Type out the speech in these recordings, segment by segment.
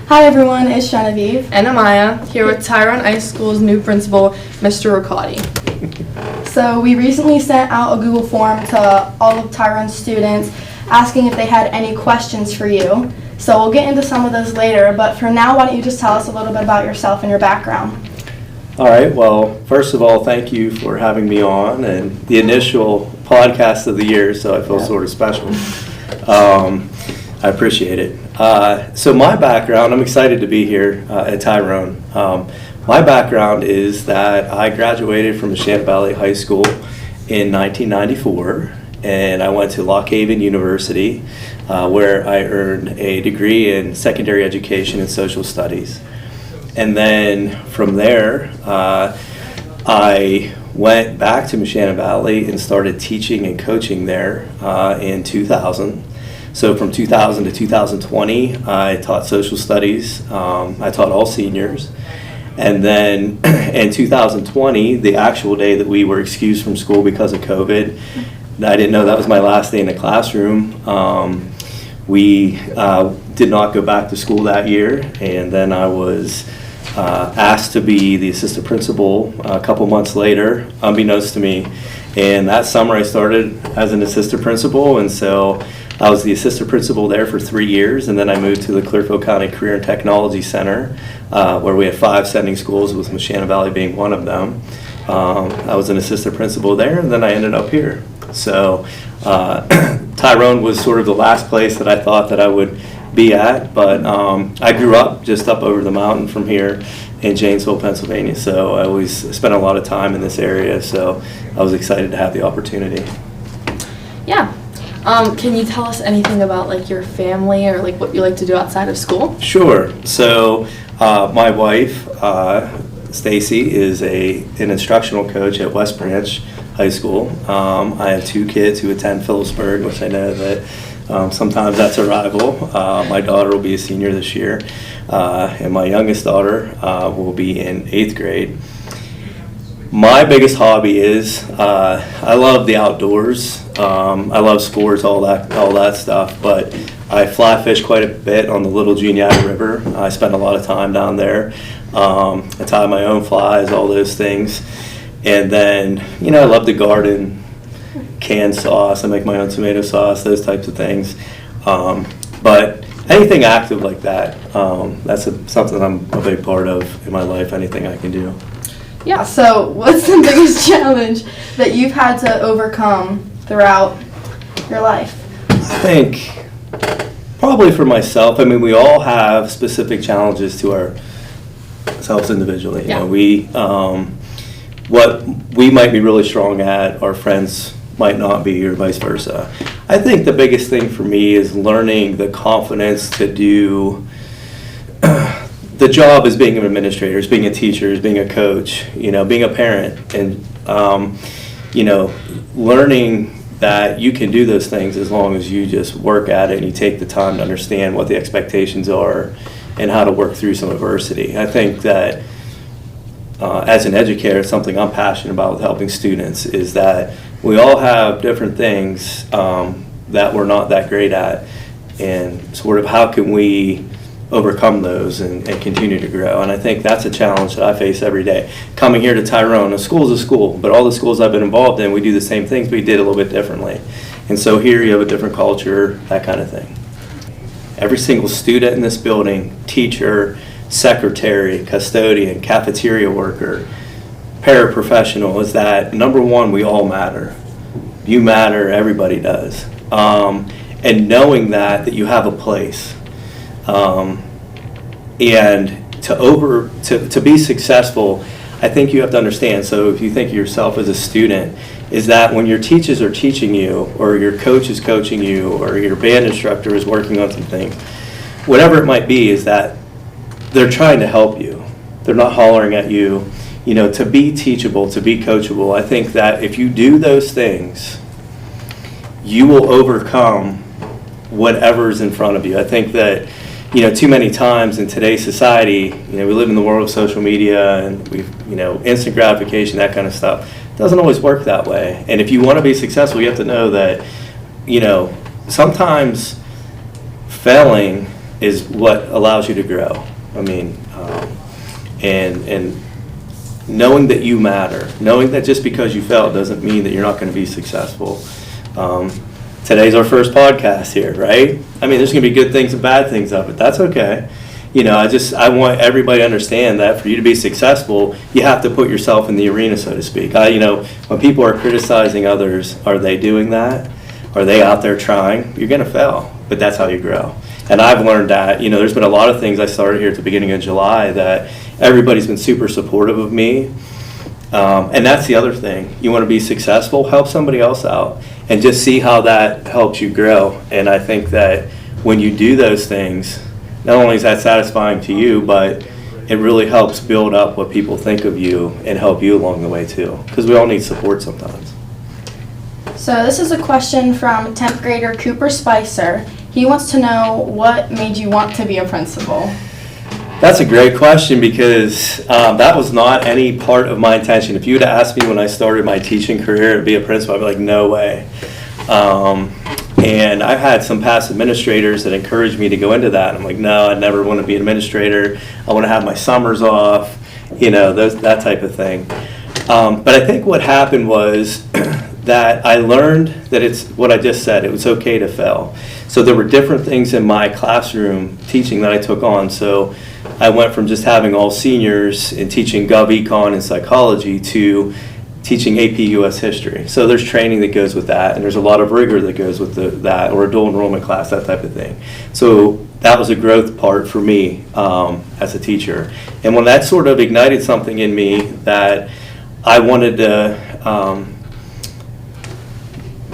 Hi everyone, it's Genevieve. And Amaya, here with Darin High School's new principal, Mr. Ricciotti. So we recently sent out a Google form to all of Darin's students asking if they had any questions for you. So we'll get into some of those later, but for now, why don't you just tell us a little bit about yourself and your background? All right, well, first of all, thank you for having me on, and the initial podcast of the year, so I feel sort of special. I appreciate it. So my background, I'm excited to be here at Darin. My background is that I graduated from Michiana Valley High School in 1994, and I went to Lock Haven University, where I earned a degree in secondary education and social studies. And then from there, I went back to Michiana Valley and started teaching and coaching there in 2000. So from 2000 to 2020, I taught social studies. I taught all seniors. And then in 2020, the actual day that we were excused from school because of COVID, I didn't know that was my last day in the classroom. We did not go back to school that year, and then I was asked to be the assistant principal a couple months later, unbeknownst to me. And that summer I started as an assistant principal, and so I was the assistant principal there for 3 years, and then I moved to the Clearfield County Career and Technology Center, where we have 5 sending schools, with Michiana Valley being one of them. I was an assistant principal there, and then I ended up here. So Darin was sort of the last place that I thought that I would be at, but I grew up just up over the mountain from here in Janesville, Pennsylvania, so I always spent a lot of time in this area, so I was excited to have the opportunity. Yeah. Can you tell us anything about like your family or like what you like to do outside of school? Sure. So my wife, Stacy, is an instructional coach at West Branch High School. I have 2 kids who attend Phillipsburg, which I know that sometimes that's a rival. My daughter will be a senior this year, and my youngest daughter will be in 8th grade. My biggest hobby is I love the outdoors. I love sports, all that stuff. But I fly fish quite a bit on the Little Juniata River. I spend a lot of time down there. I tie my own flies, all those things. And then, I love to garden, canned sauce. I make my own tomato sauce, those types of things. But anything active like that, that's something I'm a big part of in my life. Anything I can do. Yeah, so what's the biggest challenge that you've had to overcome throughout your life? I think probably for myself, we all have specific challenges to ourselves individually. Yeah. What we might be really strong at, our friends might not be, or vice versa. I think the biggest thing for me is learning the confidence to do the job as being an administrator, as being a teacher, as being a coach, being a parent, and learning that you can do those things as long as you just work at it and you take the time to understand what the expectations are and how to work through some adversity. I think that as an educator, something I'm passionate about with helping students is that we all have different things that we're not that great at, and sort of how can we overcome those and continue to grow. And I think that's a challenge that I face every day. Coming here to Darin, a school is a school, but all the schools I've been involved in, we do the same things, but we did a little bit differently. And so here you have a different culture, that kind of thing. Every single student in this building, teacher, secretary, custodian, cafeteria worker, paraprofessional, is that number one, we all matter. You matter, everybody does. And knowing that you have a place. And to be successful, I think you have to understand. So if you think of yourself as a student, is that when your teachers are teaching you, or your coach is coaching you, or your band instructor is working on some things, whatever it might be, is that they're trying to help you. They're not hollering at you. To be teachable, to be coachable, I think that if you do those things, you will overcome whatever's in front of you. I think that too many times in today's society, we live in the world of social media and instant gratification, that kind of stuff. It doesn't always work that way. And if you want to be successful, you have to know that, sometimes failing is what allows you to grow. I mean, and knowing that you matter, knowing that just because you failed doesn't mean that you're not going to be successful. Today's our first podcast here, right? I mean, there's going to be good things and bad things of it. That's okay. You know, I want everybody to understand that for you to be successful, you have to put yourself in the arena, so to speak. You know, when people are criticizing others, are they doing that? Are they out there trying? You're going to fail, but that's how you grow. And I've learned that, you know, there's been a lot of things I started here at the beginning of July that everybody's been super supportive of me. And that's the other thing. You want to be successful, help somebody else out and just see how that helps you grow. And I think that when you do those things, not only is that satisfying to you, but it really helps build up what people think of you and help you along the way too. Because we all need support sometimes. So this is a question from 10th grader Cooper Spicer. He wants to know what made you want to be a principal. That's a great question because that was not any part of my intention. If you would have asked me when I started my teaching career to be a principal, I'd be like, no way. And I've had some past administrators that encouraged me to go into that. I'm like, no, I never want to be an administrator. I want to have my summers off, you know, that type of thing. But I think what happened was that I learned that it's what I just said. It was okay to fail. So there were different things in my classroom teaching that I took on. So I went from just having all seniors and teaching Gov Econ and psychology to teaching AP US history. So there's training that goes with that, and there's a lot of rigor that goes with that, or a dual enrollment class, that type of thing. So that was a growth part for me as a teacher. And when that sort of ignited something in me that I wanted to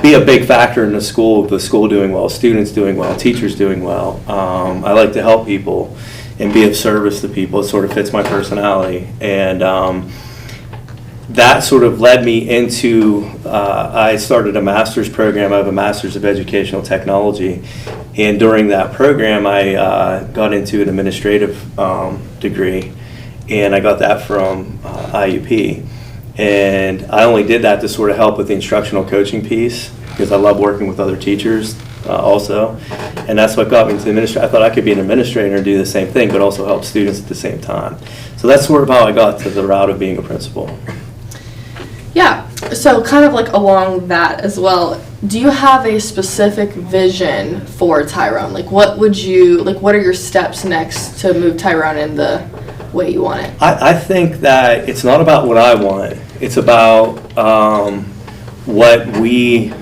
be a big factor in the school doing well, students doing well, teachers doing well. I like to help people and be of service to people. It sort of fits my personality. And that sort of led me into, I started a master's program. I have a master's of educational technology. And during that program, I got into an administrative degree. And I got that from IUP. And I only did that to sort of help with the instructional coaching piece because I love working with other teachers also. And that's what got me into administration. I thought I could be an administrator and do the same thing, but also help students at the same time. So that's sort of how I got to the route of being a principal. Yeah, so kind of like along that as well, do you have a specific vision for Tyrone? Like what are your steps next to move Tyrone in the way you want it? I think that it's not about what I want. It's about what we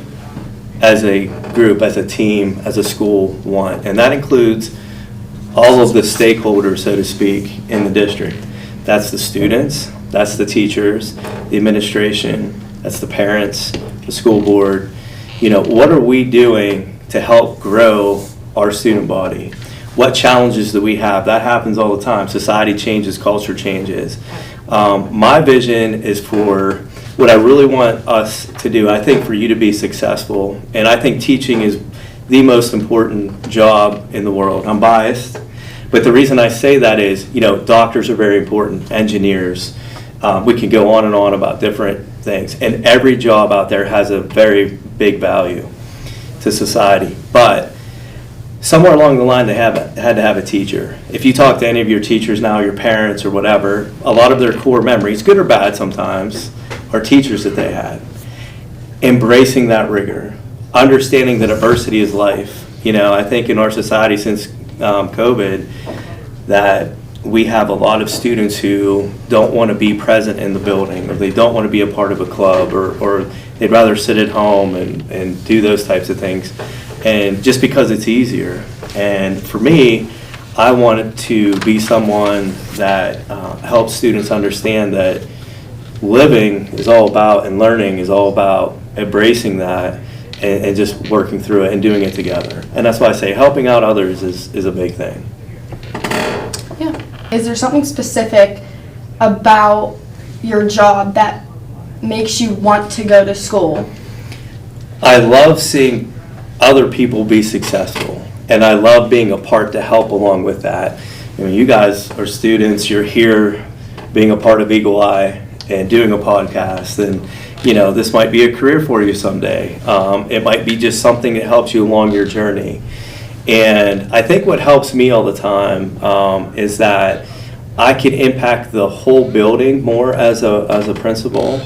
as a group, as a team, as a school want. And that includes all of the stakeholders, so to speak, in the district. That's the students, that's the teachers, the administration, that's the parents, the school board. You know, what are we doing to help grow our student body? What challenges do we have? That happens all the time. Society changes, culture changes. My vision is for what I really want us to do. I think for you to be successful, and I think teaching is the most important job in the world. I'm biased, but the reason I say that is, you know, doctors are very important, engineers. We can go on and on about different things, and every job out there has a very big value to society. But somewhere along the line, they had to have a teacher. If you talk to any of your teachers now, your parents or whatever, a lot of their core memories, good or bad sometimes, are teachers that they had. Embracing that rigor, understanding that adversity is life. You know, I think in our society since COVID, that we have a lot of students who don't want to be present in the building, or they don't want to be a part of a club, or they'd rather sit at home and do those types of things. And just because it's easier. And for me, I wanted to be someone that helps students understand that living is all about, and learning is all about embracing that and just working through it and doing it together. And that's why I say helping out others is a big thing. Yeah. Is there something specific about your job that makes you want to go to school? I love seeing other people be successful, and I love being a part to help along with that. I mean, you guys are students, you're here being a part of Eagle Eye and doing a podcast, and you know, this might be a career for you someday. It might be just something that helps you along your journey. And I think what helps me all the time is that I can impact the whole building more as a principal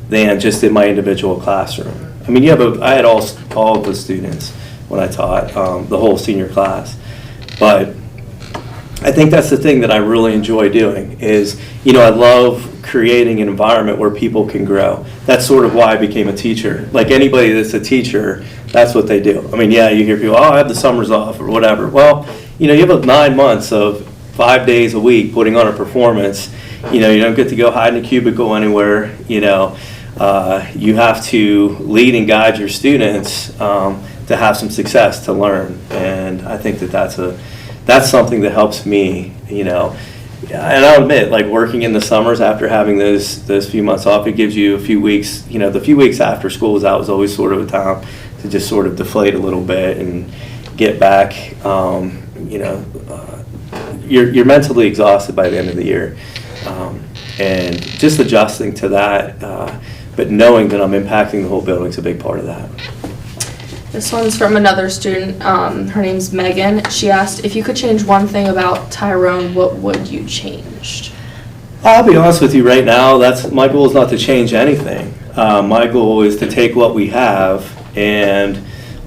than just in my individual classroom. I mean, I had all of the students when I taught, the whole senior class. But I think that's the thing that I really enjoy doing is, I love creating an environment where people can grow. That's sort of why I became a teacher. Like anybody that's a teacher, that's what they do. I mean, yeah, you hear people, I have the summers off or whatever. Well, you have 9 months of 5 days a week putting on a performance. You don't get to go hide in a cubicle anywhere. You have to lead and guide your students to have some success, to learn. And I think that's something that helps me, And I'll admit, like working in the summers after having those few months off, it gives you a few weeks, the few weeks after school was out was always sort of a time to just sort of deflate a little bit and get back. You're mentally exhausted by the end of the year. And just adjusting to that, but knowing that I'm impacting the whole building is a big part of that. This one's from another student. Her name's Megan. She asked, if you could change one thing about Tyrone, what would you change? I'll be honest with you right now, my goal is not to change anything. My goal is to take what we have and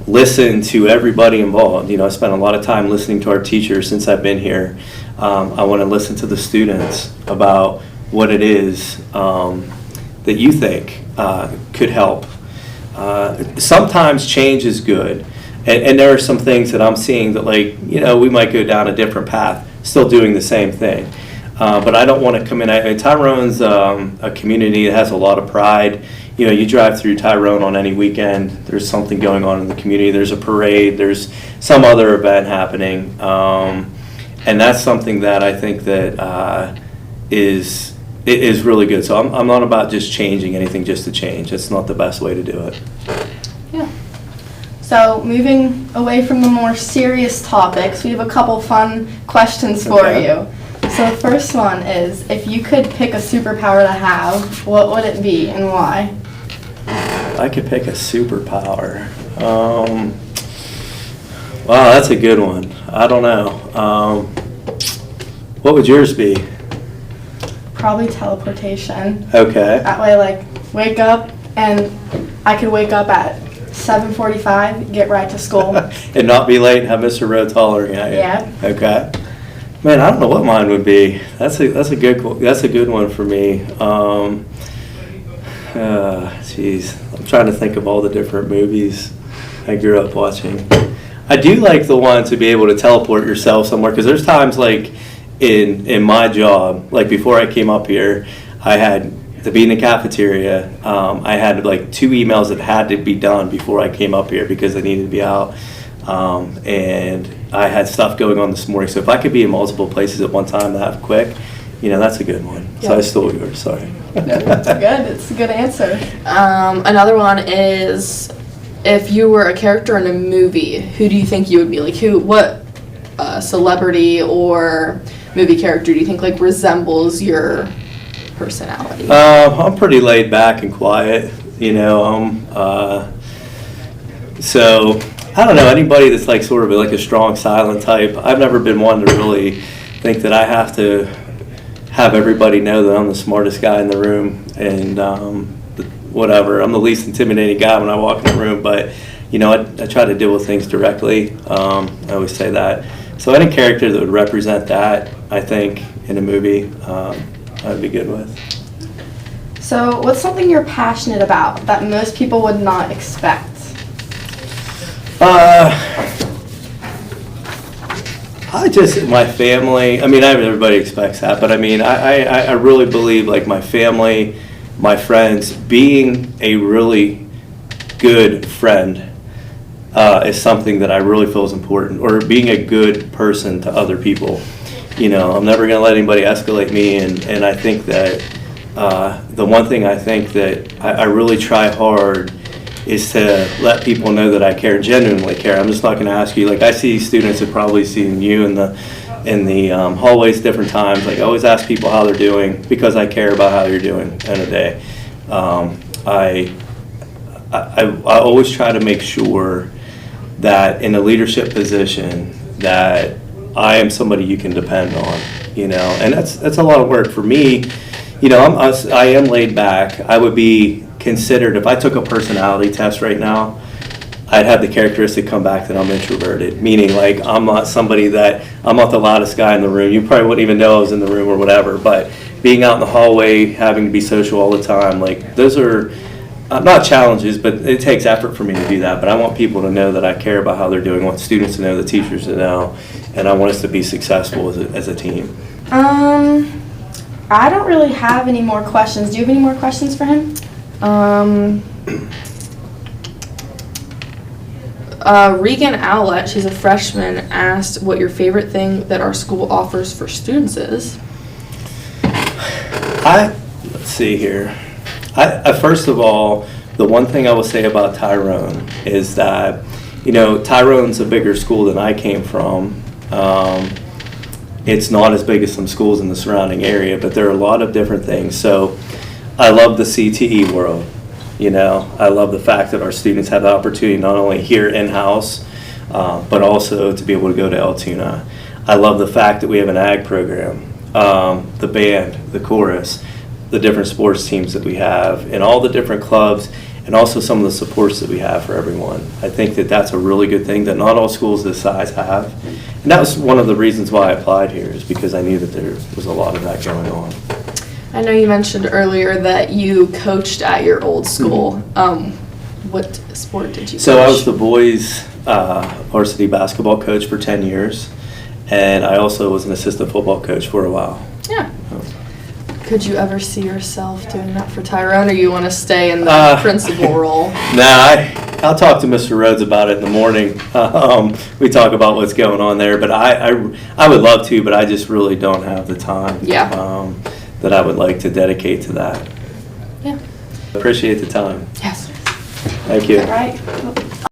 listen to everybody involved. I spent a lot of time listening to our teachers since I've been here. I want to listen to the students about what it is that you think could help. Sometimes change is good, and there are some things that I'm seeing that we might go down a different path, still doing the same thing. But I don't want to come in. Tyrone's a community that has a lot of pride. You drive through Tyrone on any weekend, there's something going on in the community. There's a parade, there's some other event happening. And that's something that I think that is really good. So I'm not about just changing anything just to change. It's not the best way to do it. Yeah. So moving away from the more serious topics, we have a couple fun questions for you. So the first one is, if you could pick a superpower to have, what would it be and why? I could pick a superpower. Wow, that's a good one. I don't know. What would yours be? Probably teleportation. Okay. That way, wake up, and I could wake up at 7:45, get right to school. And not be late and have Mr. Rhodes hollering at you. Yeah. Okay. Man, I don't know what mine would be. That's a good one for me. Geez, I'm trying to think of all the different movies I grew up watching. I do like the one to be able to teleport yourself somewhere, because there's times in my job, before I came up here, I had to be in the cafeteria. I had 2 emails that had to be done before I came up here because they needed to be out. And I had stuff going on this morning. So if I could be in multiple places at one time that quick, that's a good one. So I stole yours, sorry. That's good. It's a good answer. Another one is, if you were a character in a movie, who do you think you would be? What celebrity or movie character do you think resembles your personality? I'm pretty laid back and quiet, so I don't know, anybody that's sort of a strong silent type. I've never been one to really think that I have to have everybody know that I'm the smartest guy in the room and whatever. I'm the least intimidating guy when I walk in the room, but I try to deal with things directly. I always say that. So any character that would represent that, I think, in a movie, I'd be good with. So what's something you're passionate about that most people would not expect? My family, everybody expects that, but I really believe my family, my friends, being a really good friend is something that I really feel is important, or being a good person to other people. I'm never going to let anybody escalate me, and I think that the one thing I think that I really try hard is to let people know that I care, genuinely care. I'm just not going to ask you. I see students have probably seen you in the hallways different times. I always ask people how they're doing because I care about how you're doing in a day. I always try to make sure that in a leadership position that I am somebody you can depend on, and that's a lot of work for me. I am laid back. I would be considered, if I took a personality test right now, I'd have the characteristic come back that I'm introverted, meaning like I'm not the loudest guy in the room. You probably wouldn't even know I was in the room or whatever, but being out in the hallway, having to be social all the time, like those are not challenges, but it takes effort for me to do that. But I want people to know that I care about how they're doing. I want students to know, the teachers to know, and I want us to be successful as a team. I don't really have any more questions. Do you have any more questions for him? Regan Owlett, she's a freshman, asked what your favorite thing that our school offers for students is. Let's see here. First of all, the one thing I will say about Tyrone is that, Tyrone's a bigger school than I came from. It's not as big as some schools in the surrounding area, but there are a lot of different things. So I love the CTE world. I love the fact that our students have the opportunity not only here in-house, but also to be able to go to Altoona. I love the fact that we have an ag program, the band, the chorus, the different sports teams that we have, and all the different clubs, and also some of the supports that we have for everyone. I think that that's a really good thing that not all schools this size have. And that was one of the reasons why I applied here, is because I knew that there was a lot of that going on. I know you mentioned earlier that you coached at your old school. What sport did you coach? So I was the boys varsity basketball coach for 10 years, and I also was an assistant football coach for a while. Yeah. Could you ever see yourself doing that for Tyrone, or you want to stay in the principal role? Nah, I'll talk to Mr. Rhodes about it in the morning. We talk about what's going on there, but I would love to, but I just really don't have the time. Yeah. That I would like to dedicate to that. Yeah. Appreciate the time. Yes. Thank you. All right.